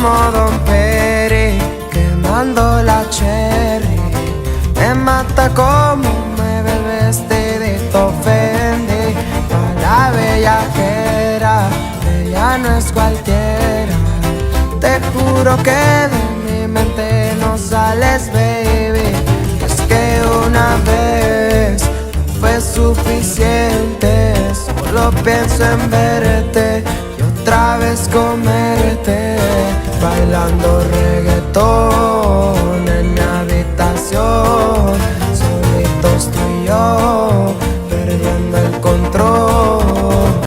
como Don Peri, quemando la cherry. Me mata como me bebe este de Fendi. Pa' la bellaquera, ella no es cualquiera. Te juro que de mi mente no sales, baby. Es que una vez no fue suficiente. Solo pienso en verte y otra vez comerte, bailando re